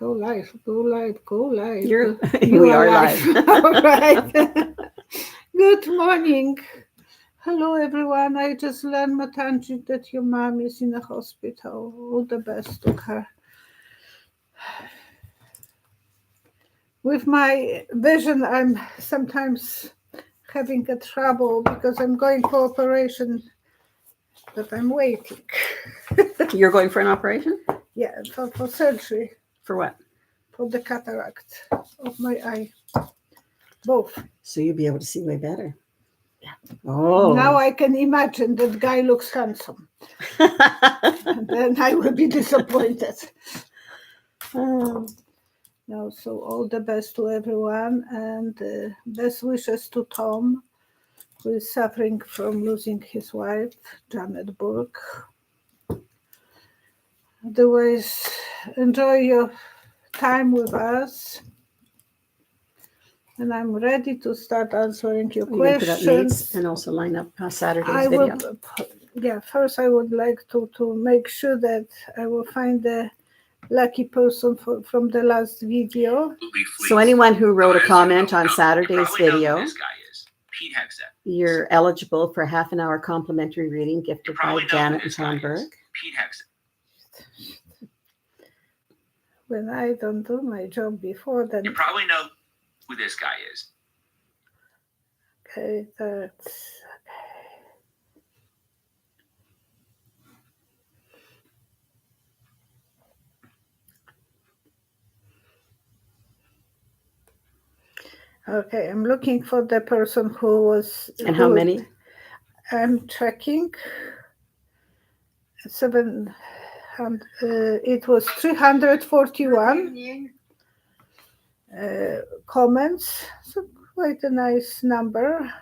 Go live, go live, go live. We are live. All right. Good morning. Hello, everyone. I just learned, Matanji, that your mom is in a hospital. All the best to her. With my vision, I'm sometimes having a trouble because I'm going for operation, but I'm waiting. You're going for an operation? Yeah, for surgery. For what? For the cataract of my eye. Both. So you'll be able to see way better. Yeah. Oh. Now I can imagine that guy looks handsome. And then I will be disappointed. No, so all the best to everyone, and best wishes to Tom, who is suffering from losing his wife, Janet Burke. Otherwise, enjoy your time with us. And I'm ready to start answering your questions. And also line up Saturday's video. First I would like to make sure that I will find the lucky person from the last video. So anyone who wrote a comment on Saturday's video, you're eligible for half an hour complimentary reading gifted by Janet and Tom Burke. When I don't do my job before, then you probably know who this guy is. Okay, that's okay. I'm looking for the person who was. And how many? I'm checking. 700. It was 341 comments. So quite a nice number.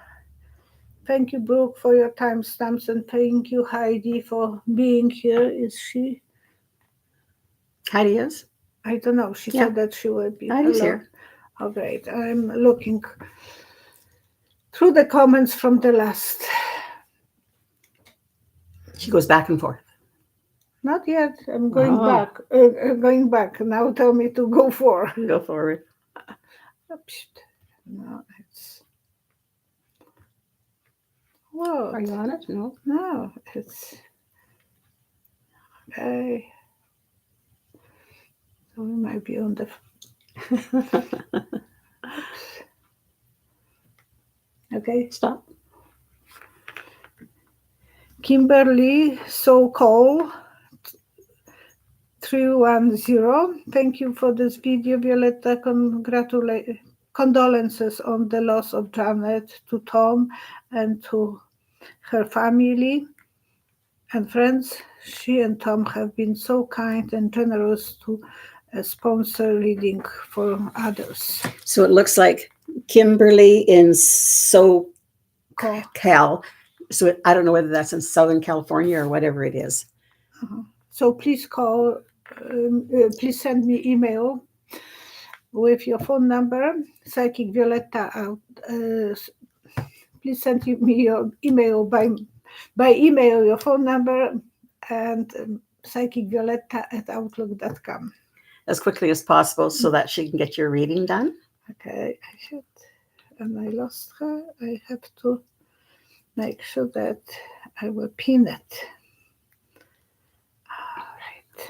Thank you, Brooke, for your timestamps, and thank you, Heidi, for being here. Is she? Heidi is? I don't know. She said that she will be. Heidi's here. Oh, great. I'm looking through the comments from the last. She goes back and forth. Not yet. I'm going back. Going back. Now tell me to go forward. Go forward. No, it's. Whoa. Are you on it? No. No, it's. Okay. So we might be on the. Okay. Stop. Kimberly So-called 310. Thank you for this video, Violetta. Condolences on the loss of Janet to Tom and to her family and friends. She and Tom have been so kind and generous to sponsor reading for others. So it looks like Kimberly in SoCal. So I don't know whether that's in Southern California or whatever it is. So please call, please send me email with your phone number, Psychic Violetta out. Please send me your email by email, your phone number, and psychicvioletta@outlook.com. As quickly as possible so that she can get your reading done. Okay, I should. And I lost her. I have to make sure that I will pin it. All right.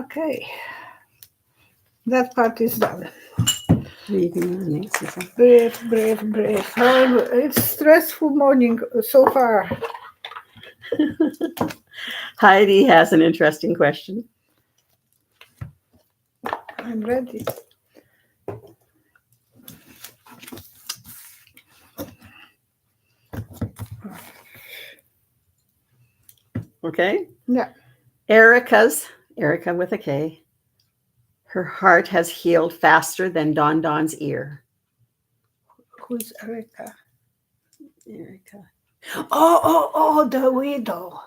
Okay. That part is done. Brave. It's stressful morning so far. Heidi has an interesting question. I'm ready. Okay? Yeah. Erika with a K. Her heart has healed faster than Don's ear. Who's Erika? Erika. Oh, the widow.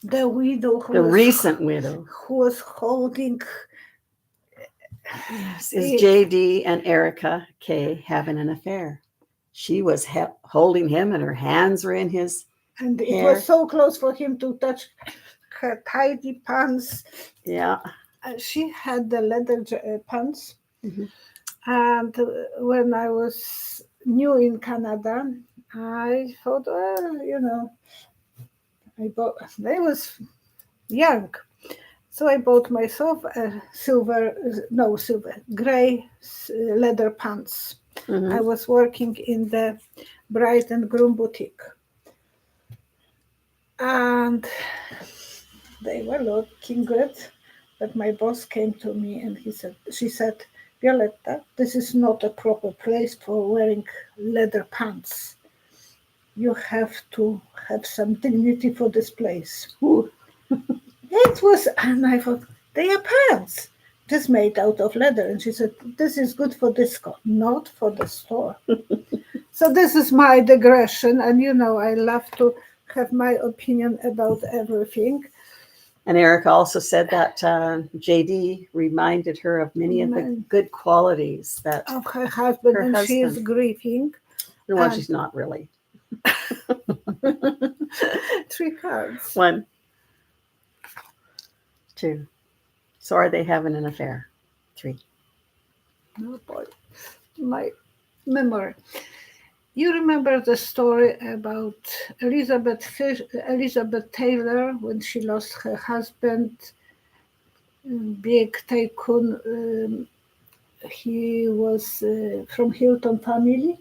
The widow. The recent widow. Who was holding. Is JD and Erika K having an affair? She was holding him and her hands were in his And it hair. was so close for him to touch her tidy pants. Yeah. She had the leather pants. Mhm. And when I was new in Canada, I thought, well, I was young. So I bought myself a gray leather pants. Mhm. I was working in the bride and groom boutique. And they were looking good. But my boss came to me and she said, Violetta, this is not a proper place for wearing leather pants. You have to have some dignity for this place. Ooh. It was, and I thought, they are pants, just made out of leather. And she said, this is good for disco, not for the store. So this is my digression. And I love to have my opinion about everything. And Erika also said that JD reminded her of many of the good qualities that Of her husband, Her and she is husband. grieving. well, And- she's not really. 3 cards. 1, 2. So are they having an affair? 3. Oh boy, my memory. You remember the story about Elizabeth Taylor when she lost her husband, big tycoon. He was from Hilton family.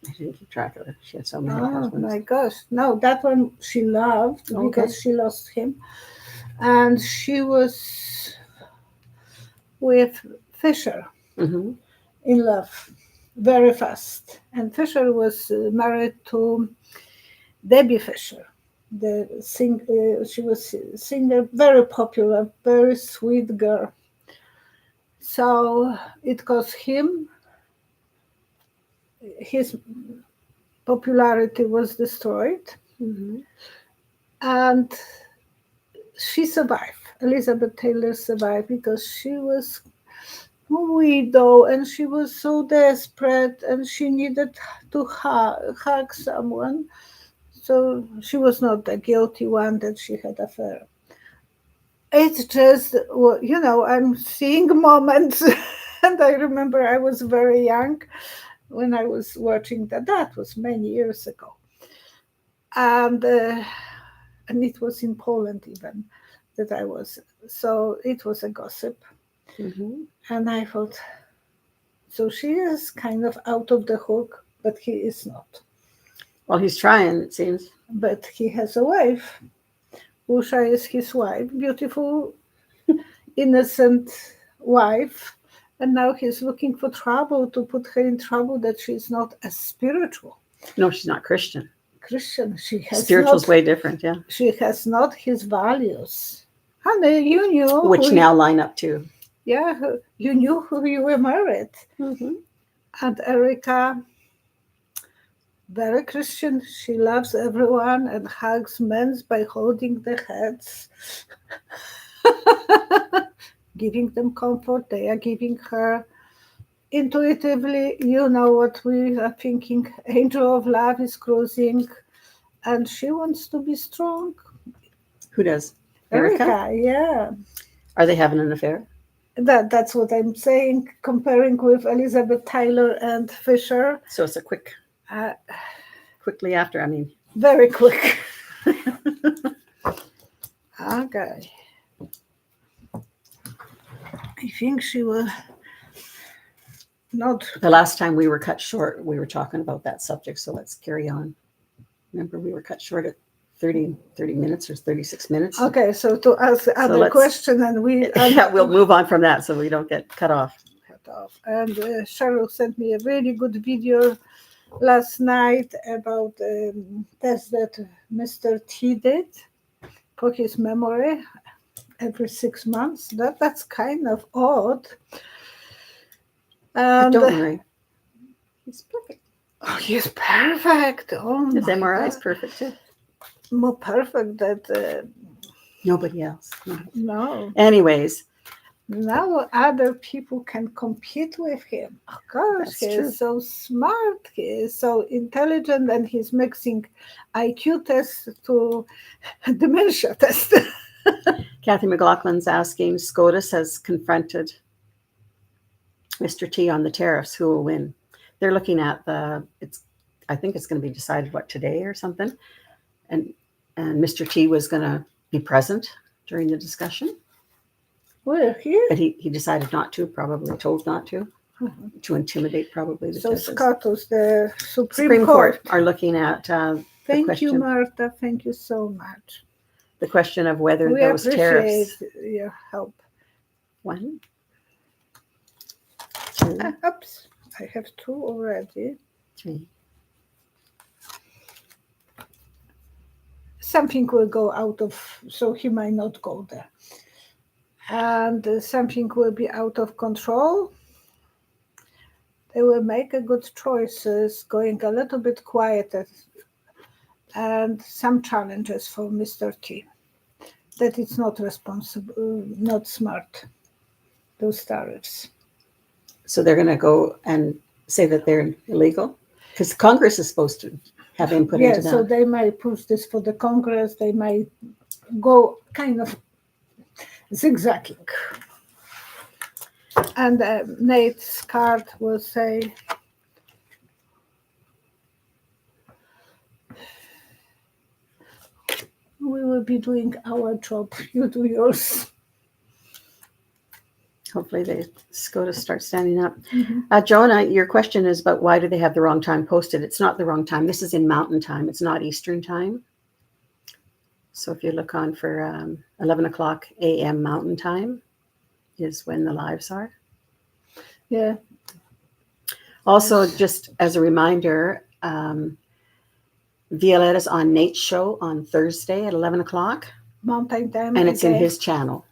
I didn't keep track of it. She had so many Oh husbands. my gosh! No, that one she loved Okay. because she lost him, and she was with Fisher. Mm-hmm. In love very fast. And Fisher was married to Debbie Fisher. She was a singer, very popular, very sweet girl. So it cost him, his popularity was destroyed, Mm-hmm. and she survived. Elizabeth Taylor survived because she was widow and she was so desperate and she needed to hug someone. So she was not the guilty one that she had affair. It's just, I'm seeing moments and I remember I was very young when I was watching that. That was many years ago. And it was in Poland even that I was. So it was a gossip. Mm-hmm. And I thought, so she is kind of out of the hook, but he is not. Well, he's trying, it seems. But he has a wife. Usha is his wife, beautiful, innocent wife. And now he's looking for trouble to put her in trouble that she's not as spiritual. No, she's not Christian. Christian. She has Spiritual's not, way different, yeah. She has not his values. Honey, you knew. Which now line up too. Yeah, you knew who you were married. Mm-hmm. And Erika, very Christian. She loves everyone and hugs men by holding their heads, giving them comfort. They are giving her intuitively. You know what we are thinking. Angel of love is cruising, and she wants to be strong. Who does? Erika? Yeah. Are they having an affair? That's what I'm saying. Comparing with Elizabeth Taylor and Fisher. So it's a quickly after, I mean. Very quick. Okay. I think she will not. The last time we were cut short, we were talking about that subject, so let's carry on. Remember, we were cut short at 30 minutes or 36 minutes. Okay, so to ask other let's- question, and we Yeah, we'll move on from that so we don't get cut off. And Cheryl sent me a really good video last night about test that Mr. T did for his memory every 6 months. That's kind of odd. But And don't worry. He's perfect. oh, he's perfect. Oh, His my MRI is God. perfect too. More perfect than Nobody else. No. no. Anyways, Now other people can compete with him. Of course, That's he true. is so smart, he is so intelligent, and he's mixing IQ tests to dementia test. Kathy McLaughlin's asking, SCOTUS has confronted Mr. T on the tariffs. Who will win? They're looking at I think it's going to be decided today or something. And Mr. T was going to be present during the discussion, We're here. but he decided not to, probably told not to intimidate probably the So judges. SCOTUS, the Supreme Court are looking at Thank you, question. Martha. Thank you so much. the question of whether We those appreciate tariffs, your help. 1, 2, Oops, I have 2 already. 3. Something will go out of, so he might not go there. And something will be out of control. They will make a good choices, going a little bit quieter, and some challenges for Mr. T. That it's not responsible, not smart, those tariffs. So they're going to go and say that they're illegal? Because Congress is supposed to have input into that. So they might push this for the Congress. They might go kind of zigzagging. And Nate's card will say, we will be doing our job, you do yours. Hopefully they SCOTUS start standing up. Mm-hmm. Jonah, your question is about why do they have the wrong time posted? It's not the wrong time. This is in Mountain Time. It's not Eastern Time. So if you look on for 11 o'clock a.m. Mountain Time is when the lives are. Yeah. Also, just as a reminder, Violetta's on Nate's show on Thursday at 11 o'clock. Mountain Time. And it's in his channel.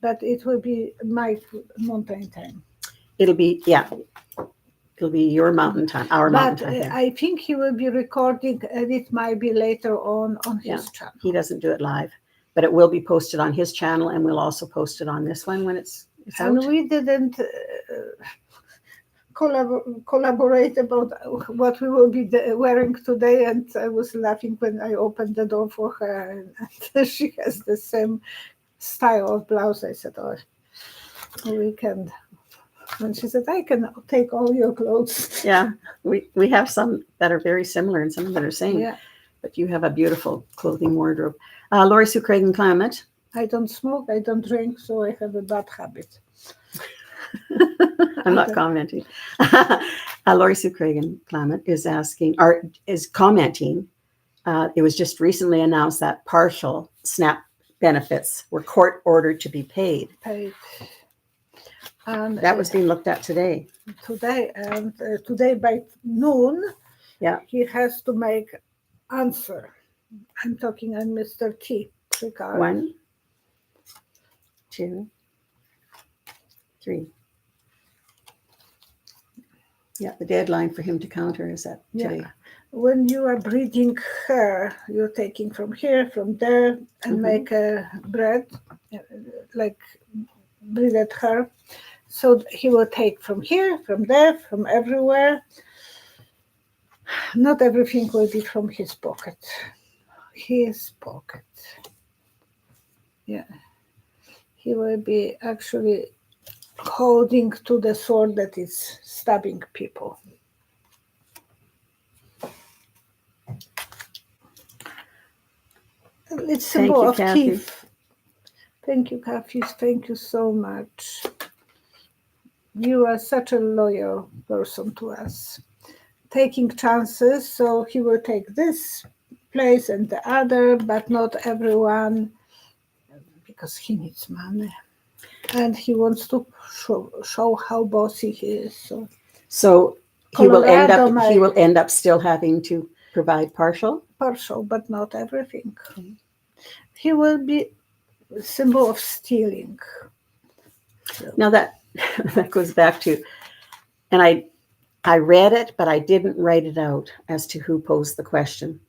But it will be my Mountain Time. It'll be your Mountain Time, our Mountain Time. But I think he will be recording, and it might be later on his channel. He doesn't do it live, but it will be posted on his channel, and we'll also post it on this one when it's out. And we didn't collaborate about what we will be wearing today, and I was laughing when I opened the door for her, and she has the same style of blouse. I said, oh, we can. And she said, I can take all your clothes. Yeah, we have some that are very similar and some that are same. Yeah. But you have a beautiful clothing wardrobe. Lori Sue Craig Climate. I don't smoke, I don't drink, so I have a bad habit. I'm not commenting. Lori Sue Craig Climate is asking, or is commenting. It was just recently announced that partial SNAP benefits were court ordered to be paid. And that was being looked at today. Today by noon, he has to make answer. I'm talking on Mr. T. Regard. 1, 2, 3. Yeah, the deadline for him to counter is at today. When you are breeding hair, you're taking from here, from there, and make a bread, like breeded hair. So he will take from here, from there, from everywhere. Not everything will be from his pocket. His pocket. Yeah. He will be actually holding to the sword that is stabbing people. It's symbol of teeth. Thank you, Kathy. Thank you so much. You are such a loyal person to us. Taking chances, so he will take this place and the other, but not everyone, because he needs money. And he wants to show how bossy he is. So he will end up still having to provide partial, but not everything. Okay. He will be a symbol of stealing. So. Now that goes back to, and I read it, but I didn't write it out as to who posed the question.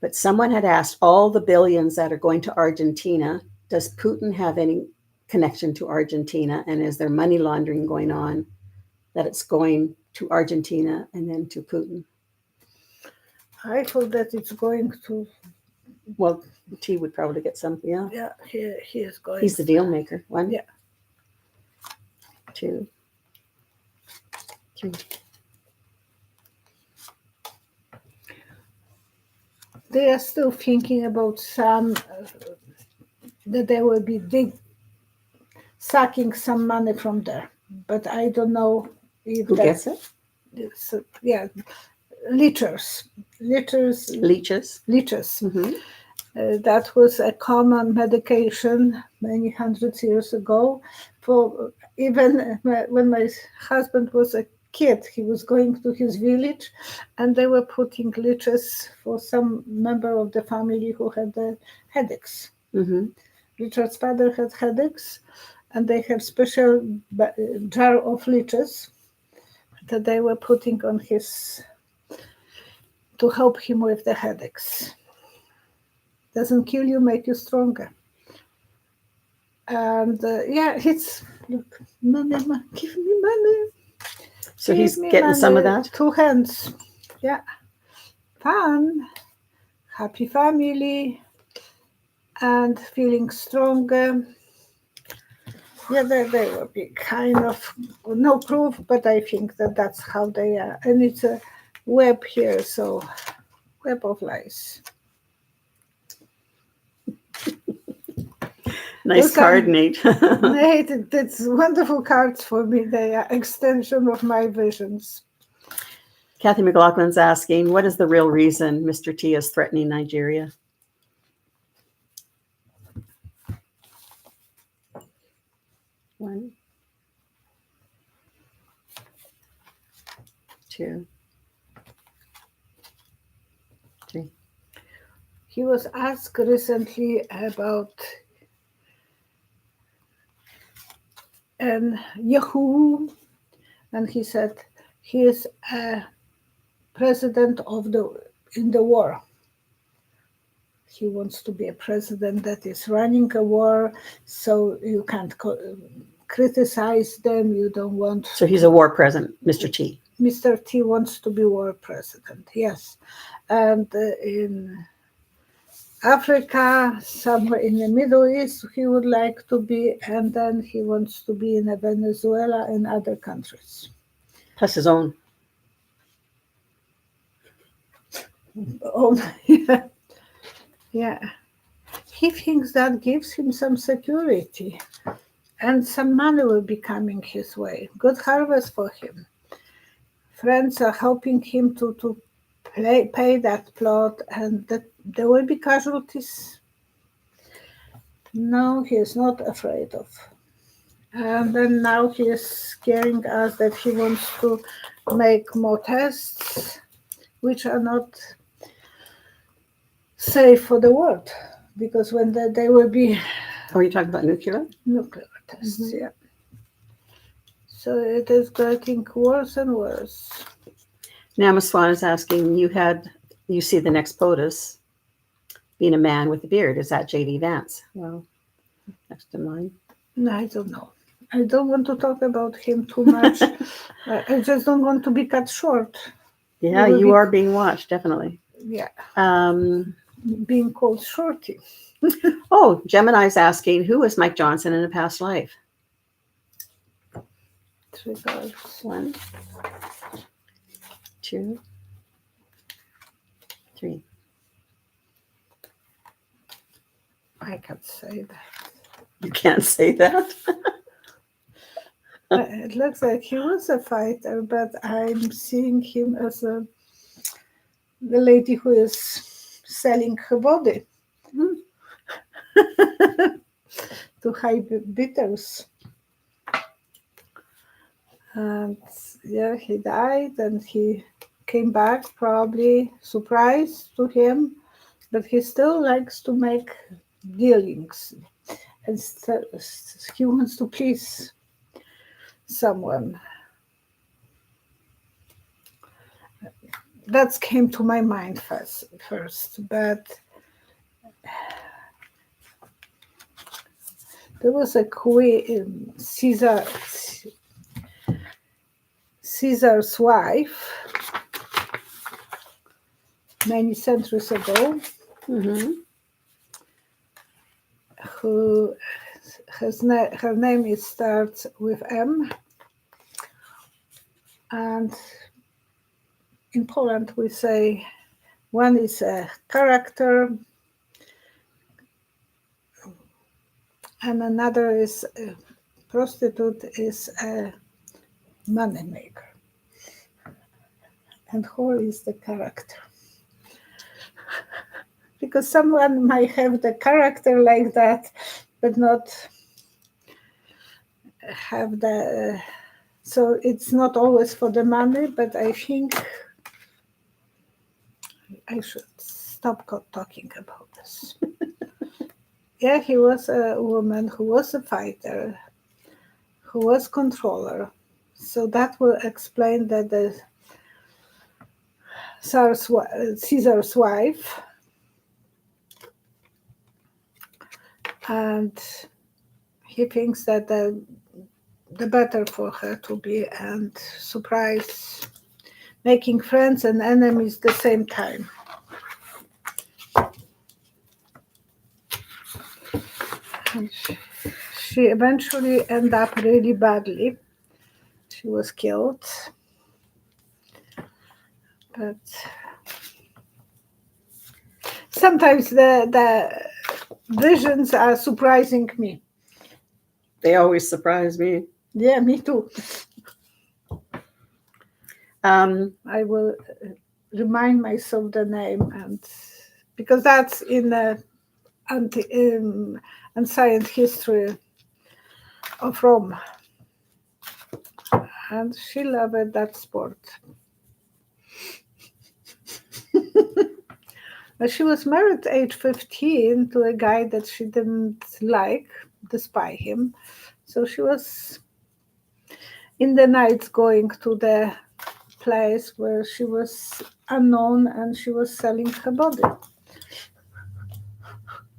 But someone had asked, all the billions that are going to Argentina, does Putin have any connection to Argentina, and is there money laundering going on that it's going to Argentina and then to Putin? I thought that it's going to. Well, T would probably get some. Yeah, Yeah, he is going. he's the deal maker. 1, Yeah. 2, 3. They are still thinking about some that they will be sucking some money from there, but I don't know if Who gets it? Yeah, leeches. Leeches. Mm-hmm. That was a common medication many hundreds years ago. For even when my husband was a kid, he was going to his village, and they were putting leeches for some member of the family who had headaches. Mm-hmm. Richard's father had headaches, and they have special jar of leeches that they were putting on his to help him with the headaches. Doesn't kill you, make you stronger. And it's look, money, give me money. So Give he's me getting some of money. that. 2 hands. Yeah, fun, happy family, and feeling stronger. Yeah, they will be kind of no proof, but I think that that's how they are. And it's a web here, so web of lies. Nice Those card, are- Nate. Nate, it's wonderful cards for me. They are extension of my visions. Kathy McLaughlin's asking, what is the real reason Mr. T is threatening Nigeria? One, 2, 3. He was asked recently about Yahoo, and he said he is a president in the war. He wants to be a president that is running a war, so you can't criticize them. You don't want. So he's a war president, Mr. T. Mr. T wants to be war president, yes. And in Africa, somewhere in the Middle East, he would like to be, and then he wants to be in Venezuela and other countries. Plus his own. Oh, yeah. Yeah. He thinks that gives him some security, and some money will be coming his way. Good harvest for him. Friends are helping him to pay that plot, and that there will be casualties. No, he is not afraid of. And then now he is scaring us that he wants to make more tests, which are not safe for the world, because when they will be Oh, are you talking about nuclear? nuclear tests, yeah. So it is getting worse and worse. Nama Swan is asking, you see the next POTUS being a man with a beard. Is that J.D. Vance? Well, next in line. No, I don't know. I don't want to talk about him too much. I just don't want to be cut short. Yeah, you are being watched, definitely. Yeah, Um, being called shorty. oh, Gemini's asking, who was Mike Johnson in a past life? 3 cards. 1, 2, 3. I can't say that. You can't say that. It looks like he was a fighter, but I'm seeing him as the lady who is selling her body to high bidders. And yeah, he died, and he came back, probably surprise to him, but he still likes to make dealings, and he wants to please someone. That came to my mind first, but there was a queen, Caesar's wife, many centuries ago, Mm-hmm. who her name starts with M, and in Poland we say one is a character and another is a prostitute is a money maker, and whore is the character. Because someone might have the character like that, but not have the. So it's not always for the money, but I think I should stop talking about this. Yeah, he was a woman who was a fighter, who was controller. So that will explain that the Caesar's wife, and he thinks that the better for her to be and surprise, making friends and enemies the same time. And she eventually ended up really badly. She was killed. But sometimes the visions are surprising me. They always surprise me. Yeah, me too. I will remind myself the name, and because that's in the ancient history of Rome, and she loved that sport. But she was married at age 15 to a guy that she didn't like, despite him. So she was in the night going to the place where she was unknown and she was selling her body.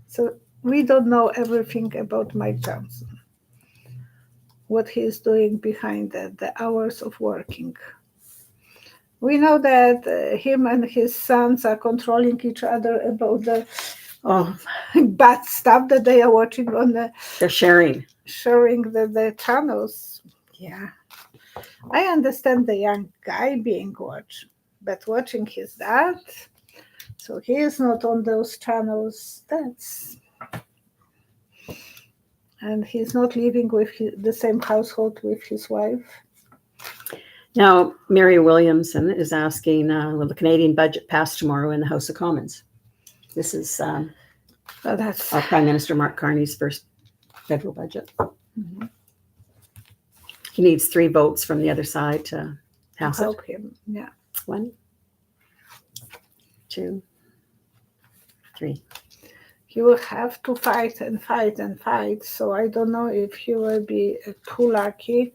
So we don't know everything about Mike Johnson, what he is doing behind the hours of working. We know that him and his sons are controlling each other about the bad stuff that they are watching on the. They're sharing the channels. Yeah, I understand the young guy being watched, but watching his dad, so he is not on those channels. And he's not living with the same household with his wife. Now, Mary Williamson is asking, will the Canadian budget pass tomorrow in the House of Commons? This is That's our Prime Minister Mark Carney's first federal budget. Mm-hmm. He needs 3 votes from the other side to pass it. Help him. Yeah. 1, 2, 3. He will have to fight and fight and fight. So I don't know if he will be too lucky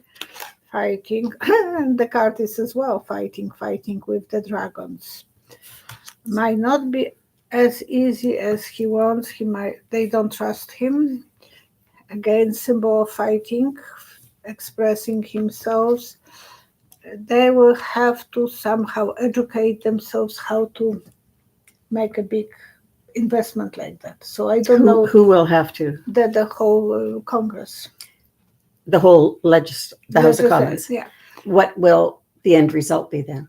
fighting, and the card is as well fighting with the dragons. Might not be as easy as he wants. They don't trust him. Again, symbol of fighting, expressing himself. They will have to somehow educate themselves how to make a big investment like that. So I don't know who will have to. The whole Congress. The whole the House of Commons. Yeah. What will the end result be then?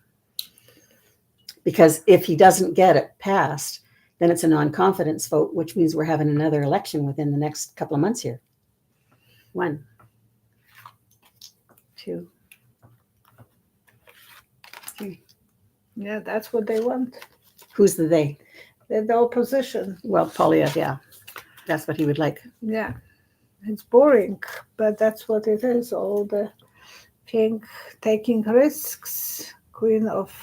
Because if he doesn't get it passed, then it's a non-confidence vote, which means we're having another election within the next couple of months here. 1, 2, 3. Yeah, that's what they want. Who's the they? The opposition. Well, Poilievre, yeah. That's what he would like. Yeah. It's boring, but that's what it is. All the thing, taking risks, Queen of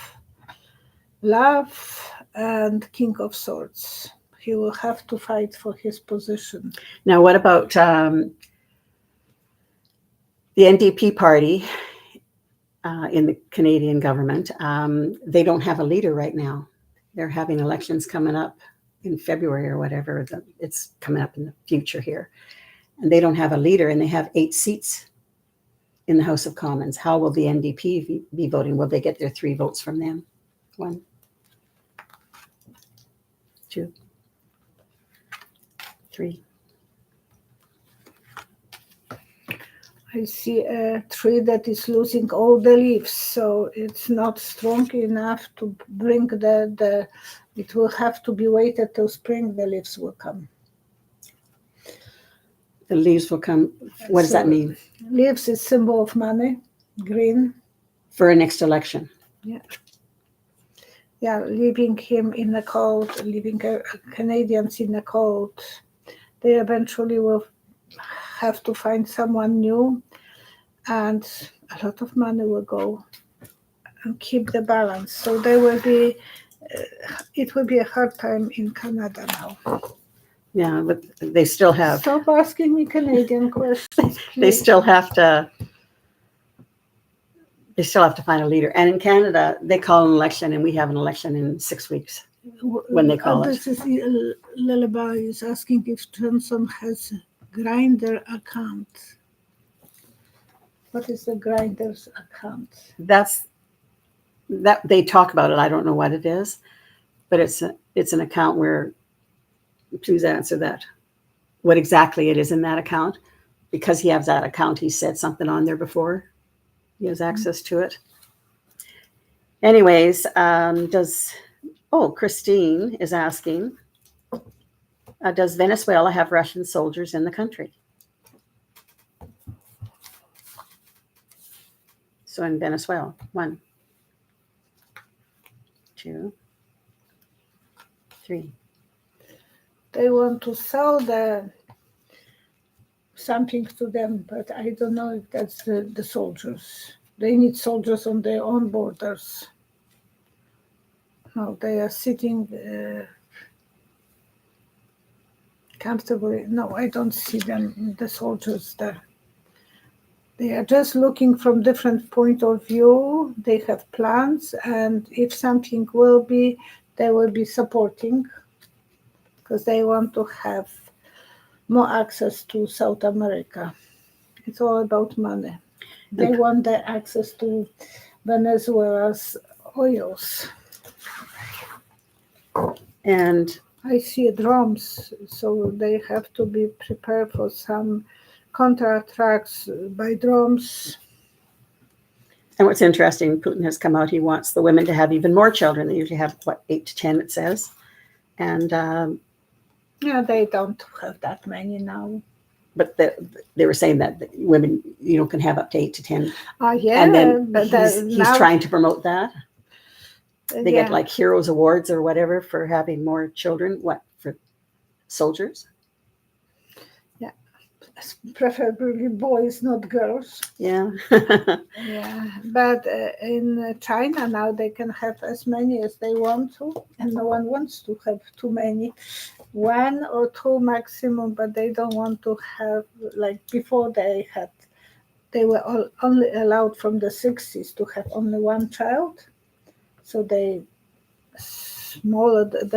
Love and King of Swords. He will have to fight for his position. Now, what about the NDP party in the Canadian government? They don't have a leader right now. They're having elections coming up in February or whatever. It's coming up in the future here. and they don't have a leader, and they have 8 seats in the House of Commons. How will the NDP be voting? Will they get their 3 votes from them? 1, 2, 3. I see a tree that is losing all the leaves, so it's not strong enough to bring the it will have to be waited till spring, the leaves will come. The leaves will come. What does that mean? Leaves is symbol of money, green. For a next election. Yeah, leaving him in the cold, leaving Canadians in the cold. They eventually will have to find someone new, and a lot of money will go and keep the balance. So there will be, it will be a hard time in Canada now. Yeah, but they still have. Stop asking me Canadian questions, please. They still have to. They still have to find a leader. And in Canada, they call an election, and we have an election in 6 weeks when they call it. This is Lullaby is asking if Johnson has a Grindr account. What is the Grindr's account? That's that they talk about it. I don't know what it is, but it's an account where. Please answer that. What exactly it is in that account? Because he has that account, he said something on there before. He has access to it. Anyways, Christine is asking, does Venezuela have Russian soldiers in the country? So in Venezuela, 1, 2, 3. They want to sell something to them, but I don't know if that's the soldiers. They need soldiers on their own borders. No, they are sitting comfortably. No, I don't see them, the soldiers there. They are just looking from different point of view. They have plans, and if something will be, they will be supporting, because they want to have more access to South America. It's all about money. They want the access to Venezuela's oils. And I see drums, so they have to be prepared for some counter-attacks by drums. And what's interesting, Putin has come out, he wants the women to have even more children. They usually have, 8 to 10, it says. And yeah, they don't have that many now. But they were saying that women, can have up to 8 to 10. Yeah, and then but he's trying to promote that. They get like Heroes Awards or whatever for having more children. What, for soldiers? Yeah, preferably boys, not girls. Yeah. Yeah, but in China now they can have as many as they want to, and no one wants to have too many. 1 or 2 maximum, but they don't want to have, like before they were only allowed from the 60s to have only 1 child. So the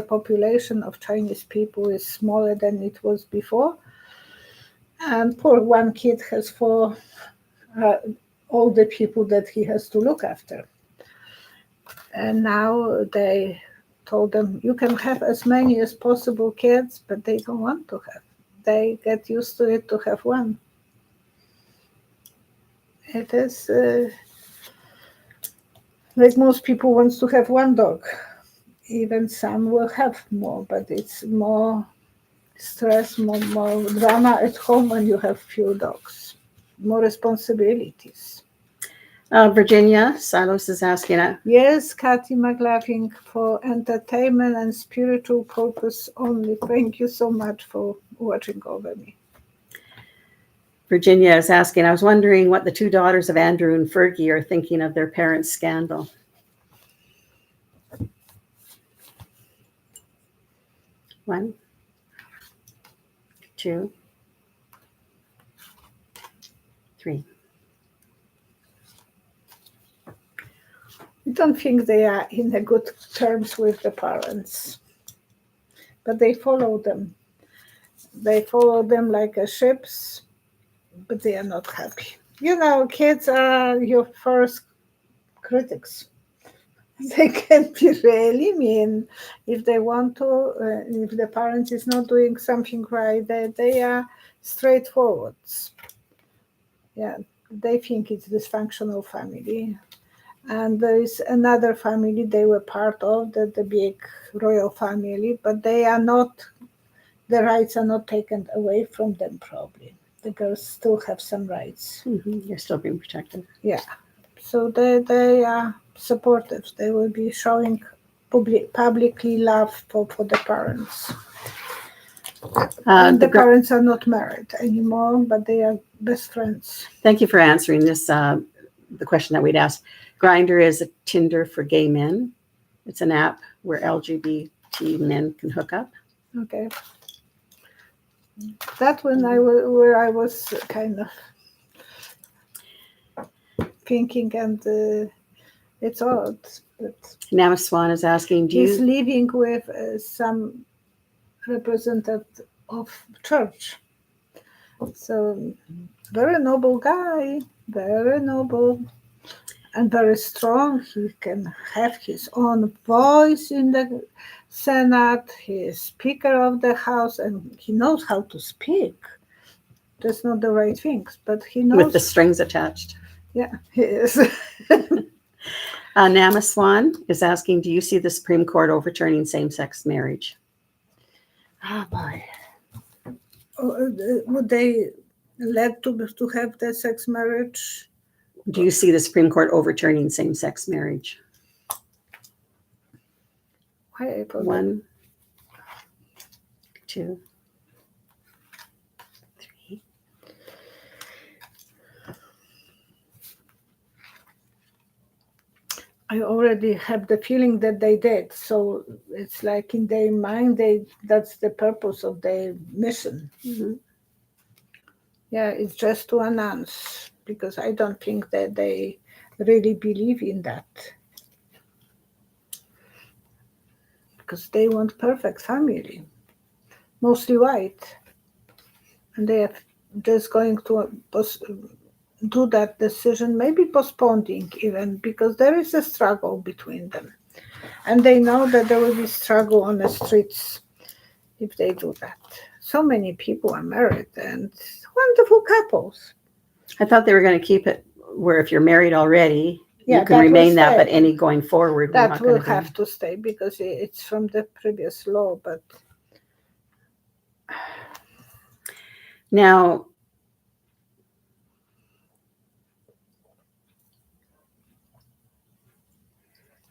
population of Chinese people is smaller than it was before. And poor 1 kid has 4 older people that he has to look after. And now they told them, you can have as many as possible kids, but they don't want to have. They get used to it to have 1. It is like most people wants to have 1 dog. Even some will have more, but it's more stress, more drama at home when you have few dogs, more responsibilities. Virginia Silos is asking. Yes, Kathy McLaughlin, for entertainment and spiritual purpose only. Thank you so much for watching over me. Virginia is asking, I was wondering what the 2 daughters of Andrew and Fergie are thinking of their parents' scandal. 1, 2, 3. I don't think they are in a good terms with the parents, but they follow them. They follow them like a ships, but they are not happy. Kids are your first critics. They can be really mean if they want to. If the parent is not doing something right, they are straightforward. Yeah, they think it's dysfunctional family. And there is another family they were part of, the big royal family, but they are not, the rights are not taken away from them probably. The girls still have some rights. You're still being protected. Yeah. So they are supportive. They will be showing publicly love for the parents. And the parents are not married anymore, but they are best friends. Thank you for answering this, the question that we'd asked. Grindr is a Tinder for gay men. It's an app where LGBT men can hook up. Okay. That one where I was kind of thinking, and it's odd. But Nama Swan is asking, he's living with some representative of church. So very noble guy, very noble. And very strong. He can have his own voice in the Senate. He is Speaker of the House, and he knows how to speak. That's not the right things, but he knows. With the strings attached. Yeah, he is. Nama Swan is asking, do you see the Supreme Court overturning same-sex marriage? Ah, boy. Would they let to have the sex marriage? Do you see the Supreme Court overturning same-sex marriage? Why? 1, 2, 3. I already have the feeling that they did. So it's like in their mind, that's the purpose of their mission. Mm-hmm. Yeah, it's just to announce, because I don't think that they really believe in that. Because they want perfect family, mostly white. And they are just going to do that decision, maybe postponing even, because there is a struggle between them. And they know that there will be struggle on the streets if they do that. So many people are married and wonderful couples. I thought they were going to keep it where if you're married already, Yeah, you can that will remain that, stay. but any going forward, we're That not will going to do. have to stay because it's from the previous law. But Now,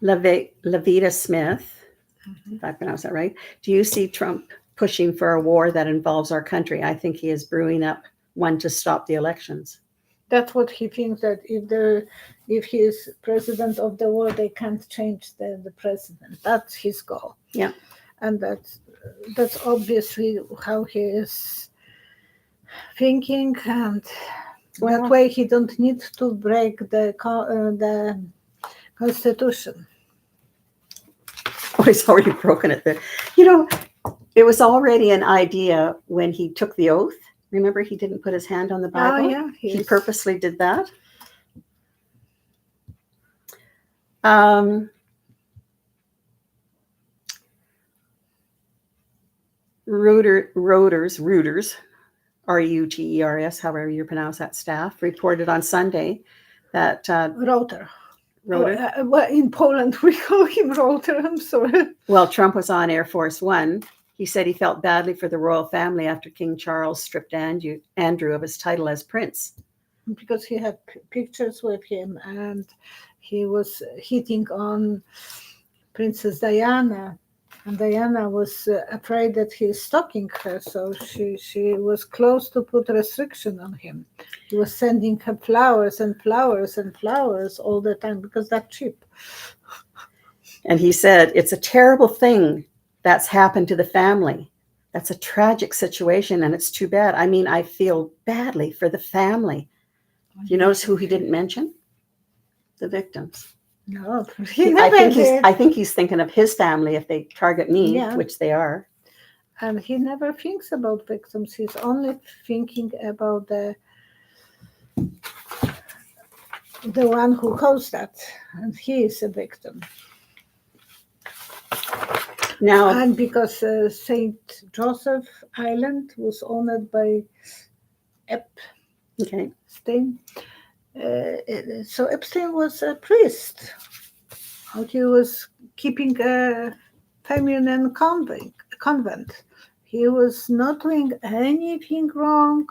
Levita Smith, if I pronounce that right, do you see Trump pushing for a war that involves our country? I think he is brewing up one to stop the elections. that's what he thinks, that if he is president of the world, they can't change the president. That's his goal. Yeah. And that's obviously how he is thinking, and that way he don't need to break the Constitution. Oh, he's already broken it there. It was already an idea when he took the oath. Remember, he didn't put his hand on the Bible? Oh, yeah. He purposely did that. Reuters, R-U-T-E-R-S, however you pronounce that, staff, reported on Sunday that Rotor. Rotor. Well, in Poland, we call him Rotor. I'm sorry. Well, Trump was on Air Force One. He said he felt badly for the royal family after King Charles stripped Andrew of his title as prince. Because he had pictures with him, and he was hitting on Princess Diana. And Diana was afraid that he is stalking her, so she was close to put restriction on him. He was sending her flowers and flowers and flowers all the time because that's cheap. And he said, it's a terrible thing that's happened to the family. That's a tragic situation, and it's too bad. I mean, I feel badly for the family. You notice who he didn't mention? The victims. No, I think he's thinking of his family if they target me, Yeah. which they are. And he never thinks about victims. He's only thinking about the one who caused that, and he is a victim. Now, And because Saint Joseph Island was owned by okay. Epstein, so Epstein was a priest. He was keeping a feminine convent. He was not doing anything wrong.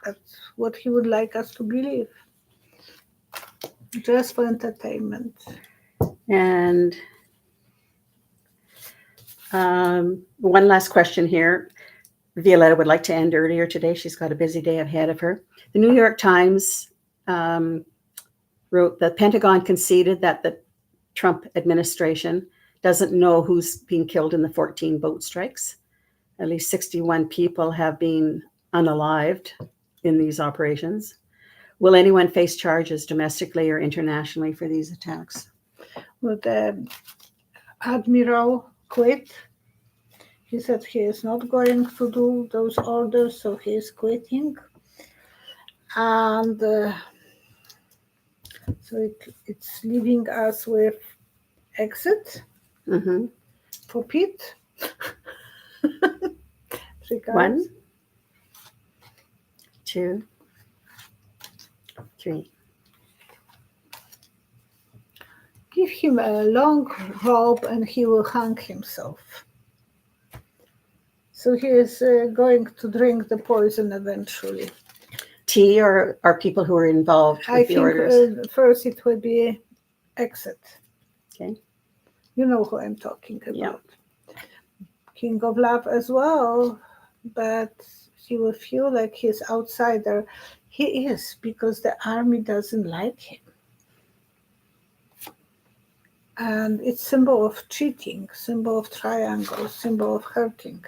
That's what he would like us to believe. Just for entertainment. And one last question here. Violetta would like to end earlier today. She's got a busy day ahead of her. The New York Times wrote the Pentagon conceded that the Trump administration doesn't know who's been killed in the 14 boat strikes. At least 61 people have been unalived in these operations. Will anyone face charges domestically or internationally for these attacks? Well, the admiral quit. He said he is not going to do those orders, so he is quitting. And so it's leaving us with exit Mm-hmm. for Pete. One, two, three. Give him a long rope and he will hang himself. So he is going to drink the poison eventually. T or are people who are involved with the orders? First it will be exit. Okay. You know who I'm talking about. Yeah. King of Love as well, but he will feel like he's outsider. He is, because the army doesn't like him. And it's symbol of cheating, symbol of triangle, symbol of hurting.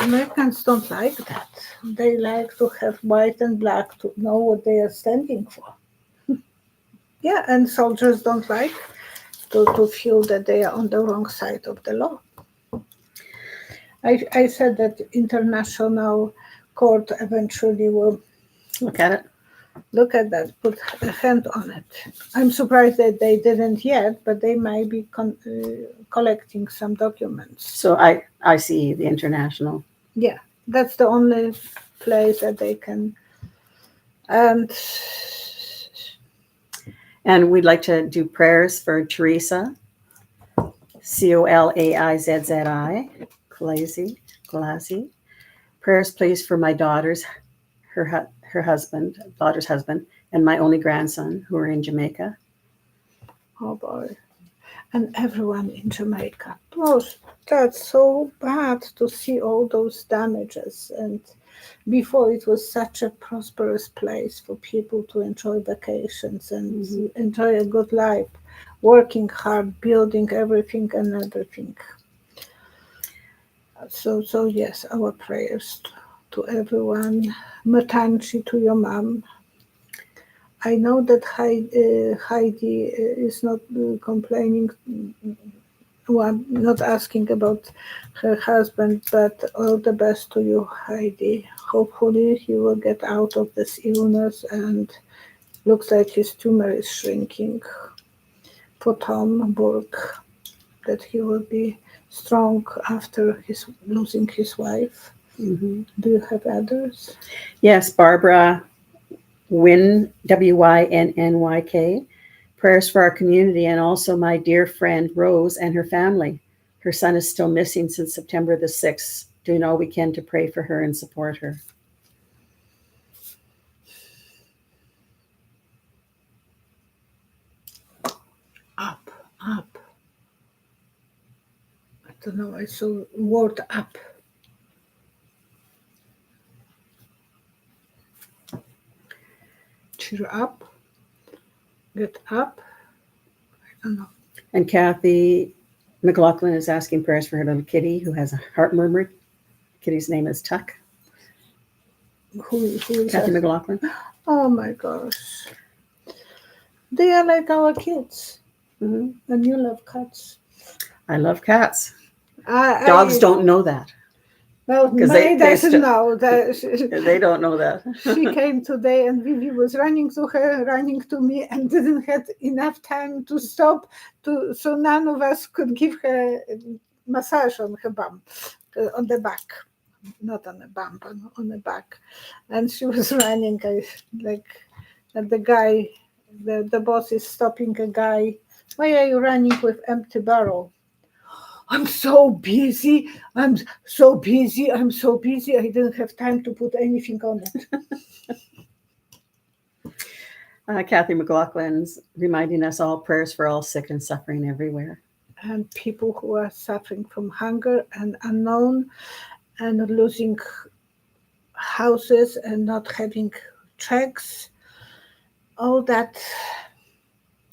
Americans don't like that. They like to have white and black to know what they are standing for. Yeah, and soldiers don't like to feel that they are on the wrong side of the law. I said that international court eventually will Look at it. look at that, put a hand on it. I'm surprised that they didn't yet, but they might be collecting some documents. So I see the international. Yeah, that's the only place that they can. And we'd like to do prayers for Teresa, Colaizzi, Colazzi. Prayers, please, for my daughters, her daughter's husband, and my only grandson, who are in Jamaica. Oh boy. And everyone in Jamaica. Oh, that's so bad to see all those damages. And before it was such a prosperous place for people to enjoy vacations and enjoy a good life, working hard, building everything and everything. So yes, our prayers to everyone. Matanchi to your mom. I know that Heidi is not complaining, not asking about her husband, but all the best to you, Heidi. Hopefully he will get out of this illness, and looks like his tumor is shrinking. For Tom Burke, that he will be strong after losing his wife. Mm-hmm. Do you have others? Yes, Barbara Wynn, Wynnnyk. Prayers for our community and also my dear friend Rose and her family. Her son is still missing since September the 6th. Doing all we can to pray for her and support her. Up. I don't know, I saw word up. Cheer up. Get up. I don't know. And Kathy McLaughlin is asking prayers for her little kitty who has a heart murmur. Kitty's name is Tuck. Who is Kathy that? McLaughlin. Oh my gosh. They are like our kids. Mm-hmm. And you love cats. I love cats. Dogs don't know that. Well, 'Cause May they doesn't st- know. They don't know that. She came today and Vivi was running to her, running to me, and didn't have enough time to stop, so none of us could give her a massage on her bum, on the back. Not on the bum, but on the back. And she was running and the guy, the boss is stopping a guy. Why are you running with empty barrel? I'm so busy. I'm so busy. I didn't have time to put anything on it. Kathy McLaughlin's reminding us all prayers for all sick and suffering everywhere. And people who are suffering from hunger and unknown and losing houses and not having checks. All that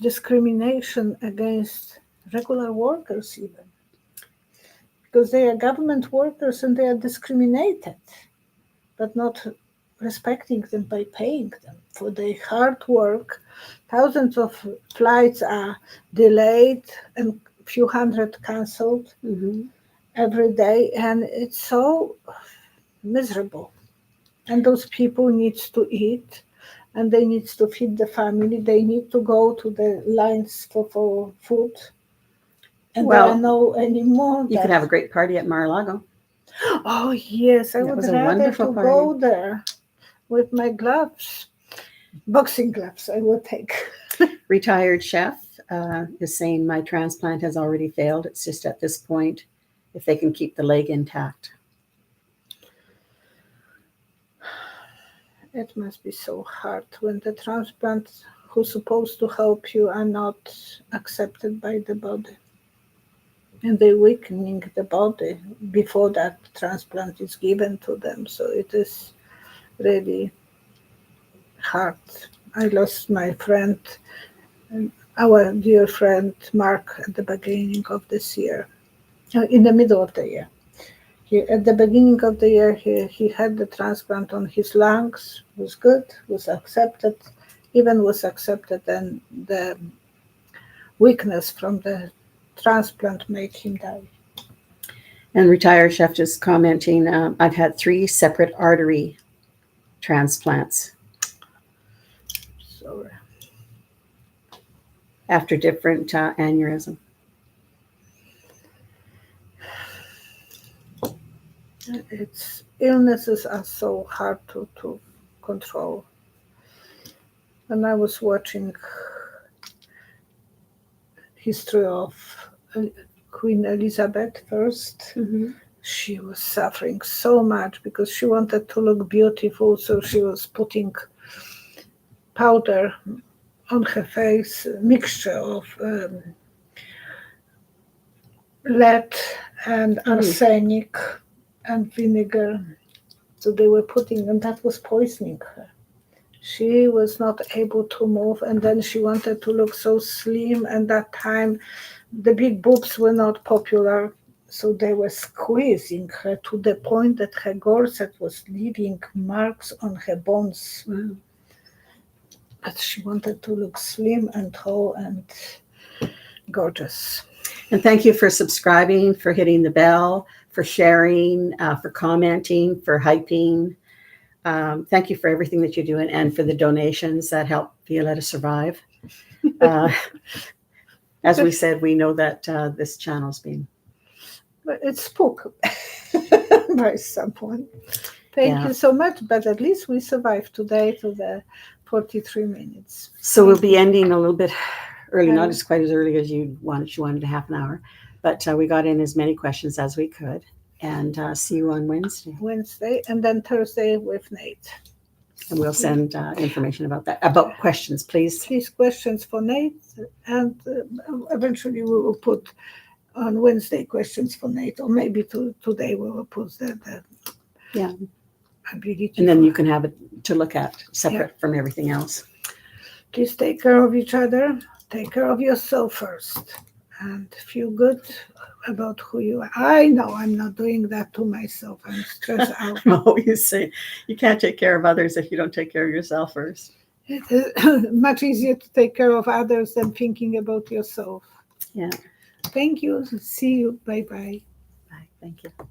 discrimination against regular workers even. Because they are government workers and they are discriminated, but not respecting them by paying them for their hard work. Thousands of flights are delayed and a few hundred cancelled every day, and it's so miserable. And those people need to eat, and they need to feed the family. They need to go to the lines for food. And there are no anymore. You could have a great party at Mar-a-Lago. Oh, yes. I would rather to go there with my gloves. Boxing gloves I will take. Retired chef is saying my transplant has already failed. It's just at this point, if they can keep the leg intact. It must be so hard when the transplants who's supposed to help you are not accepted by the body. And they're weakening the body before that transplant is given to them. So it is really hard. I lost my friend, our dear friend Mark, at the beginning of this year, in the middle of the year. At the beginning of the year, he had the transplant on his lungs, was good, was accepted, and the weakness from the transplant made him die. And retired chef just commenting, I've had 3 separate artery transplants. Sorry. After different aneurysm. Illnesses are so hard to control. And I was watching history of Queen Elizabeth first. She was suffering so much because she wanted to look beautiful, so she was putting powder on her face, a mixture of lead and arsenic and vinegar. So they were putting, and that was poisoning her. She was not able to move, and then she wanted to look so slim, and that time the big boobs were not popular, so they were squeezing her to the point that her corset was leaving marks on her bones. Wow. But she wanted to look slim and tall and gorgeous. And thank you for subscribing, for hitting the bell, for sharing, for commenting, for hyping. Thank you for everything that you're doing and for the donations that help Violetta survive. As we said, we know that this channel's been... But it's spook by someone. Thank you so much, but at least we survived today to the 43 minutes. So we'll be ending a little bit early, not as quite as early as you wanted. She wanted a half an hour, but we got in as many questions as we could. And see you on Wednesday. And then Thursday with Nate. And we'll send information about that. About questions, please. Please, questions for Nate. And eventually we will put on Wednesday questions for Nate. Or maybe today we will put the ability. And then you can have it to look at separate from everything else. Please take care of each other. Take care of yourself first. And feel good about who you are. I know I'm not doing that to myself. I'm stressed out. I'm always saying you can't take care of others if you don't take care of yourself first. It is much easier to take care of others than thinking about yourself. Yeah. Thank you. See you. Bye-bye. Thank you.